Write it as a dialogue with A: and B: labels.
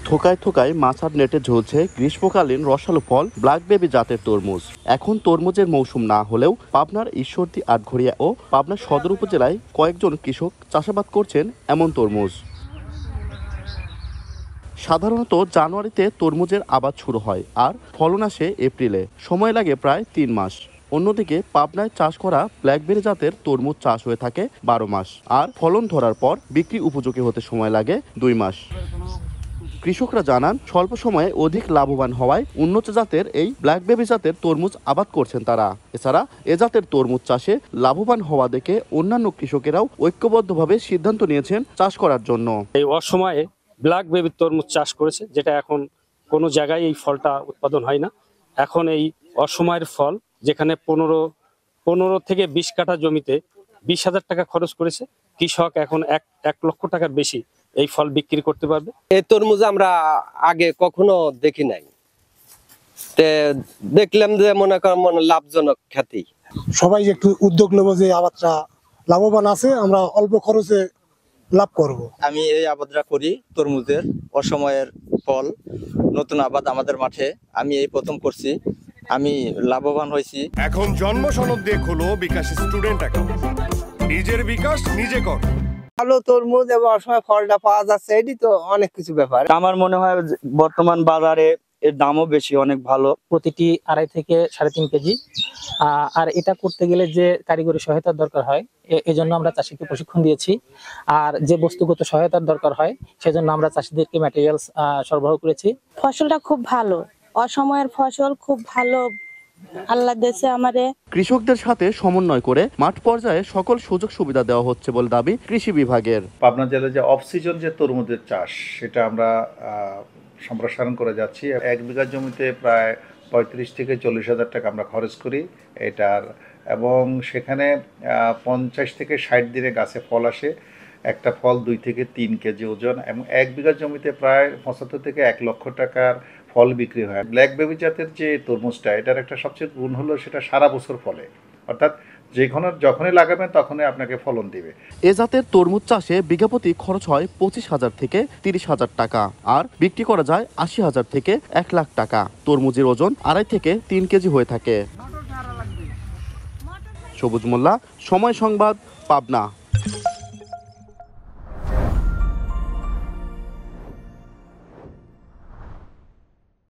A: থোকায় থোকায় মাছার নেটে ঝুলছে গ্রীষ্মকালীন রসালো ফল ব্ল্যাক বেবি জাতের তরমুজ। এখন তরমুজের মৌসুম না হলেও পাবনার ঈশ্বরদী, আটঘরিয়া ও পাবনা সদর উপজেলায় কয়েকজন কৃষক চাষাবাদ করছেন এমন তরমুজ। সাধারণত জানুয়ারিতে তরমুজের আবাদ শুরু হয় আর ফলন আসে এপ্রিলে। সময় লাগে প্রায় 3 মাস। অন্যদিকে পাবনায় চাষ করা ব্ল্যাকবেরি জাতের তরমুজ চাষ হয়ে থাকে 12 মাস আর ফলন ধরার পর বিক্রি উপযোগী হতে সময় লাগে 2 মাস। কৃষকরা জানান, স্বল্প সময়ে অধিক লাভবান হওয়ায় উন্নত জাতের এই ব্ল্যাক বেবি জাতের তরমুজ আবাদ করছেন তারা। এছাড়া এ জাতের তরমুজ চাষে লাভবান হওয়া দেখে অন্যান্য কৃষকেরাও ঐক্যবদ্ধভাবে সিদ্ধান্ত নিয়েছেন চাষ করার জন্য।
B: এই অসময়ে ব্ল্যাক বেবি তরমুজ চাষ করেছে, যেটা এখন কোনো জায়গায় এই ফলটা উৎপাদন হয় না। এখন এই অসময়ের ফল, যেখানে 15 থেকে 20 কাঠা জমিতে 20,000 টাকা খরচ করেছে কৃষক, এখন 1 লক্ষ টাকার বেশি এই ফল বিক্রি করতে পারবে।
C: এই তরমুজ আমরা আগে কখনো দেখি নাই, দেখলাম যে মনে করেন লাভজনক খ্যাতি।
D: সবাই একটু উদ্যোগ নেব যে আবাদটা লাভবান আছে, আমরা অল্প খরচে লাভ করব।
E: আমি এই আবাদটা করি, তরমুজের অসময়ের ফল, নতুন আবাদ আমাদের মাঠে আমি এই প্রথম করছি, আমি লাভবান হয়েছি।
F: এখন জন্ম সনদ দিয়ে খোলো বিকাশ স্টুডেন্ট অ্যাকাউন্ট, নিজের বিকাশ নিজে কর।
G: ভালো তরমুজ এবং অসময় ফলটা পাওয়া যাচ্ছে, এটি তো অনেক কিছু ব্যাপার।
H: আমার মনে হয় বর্তমান বাজারে এর দামও বেশি, অনেক ভালো।
I: প্রতিটি 2.5 থেকে 3.5 কেজি। আর এটা করতে গেলে যে কারিগরি সহায়তার দরকার হয়, এজন্য আমরা চাষিকে প্রশিক্ষণ দিয়েছি। আর যে বস্তুগত সহায়তার দরকার হয়, সেজন্য আমরা চাষিদেরকে ম্যাটেরিয়ালস সরবরাহ করেছি।
J: ফসলটা খুব ভালো, অসময়ের ফসল খুব ভালো আল্লাহ দেশে আমাদের।
A: কৃষকদের সাথে সমন্বয় করে মাঠ পর্যায়ে সকল সুযোগ সুবিধা দেওয়া হচ্ছে বলে দাবি কৃষি বিভাগের।
K: পাবনা জেলায় যে অফ সিজন যে তরমুজের চাষ, সেটা আমরা সম্প্রসারণ করে যাচ্ছি। 1 বিঘা জমিতে প্রায় 35 থেকে 40,000 টাকা আমরা খরচ করি এটার, এবং সেখানে 50 থেকে 60 দিনে গাছে ফল আসে। একটা ফল 2 থেকে 3 কেজি ওজন, এবং 1 বিঘা জমিতে প্রায় 75 থেকে 1 লক্ষ টাকার ফল বিক্রি হয়। ব্ল্যাক বেবি জাতের যে তরমুজটা, এটার একটা সবচেয়ে গুণ হলো সেটা সারা বছর ফলে, অর্থাৎ যখনই লাগাবেন তখনই আপনাকে ফলন দিবে।
A: এ জাতের তরমুজ চাষে বিঘাপতি খরচ হয় 25,000 থেকে 30,000 টাকা আর বিক্রি করা যায় 80,000 থেকে 1 লাখ টাকা। তরমুজের ওজন 2.5 থেকে 3 কেজি হয়ে থাকে। সবুজ মোল্লা, সময় সংবাদ, পাবনা।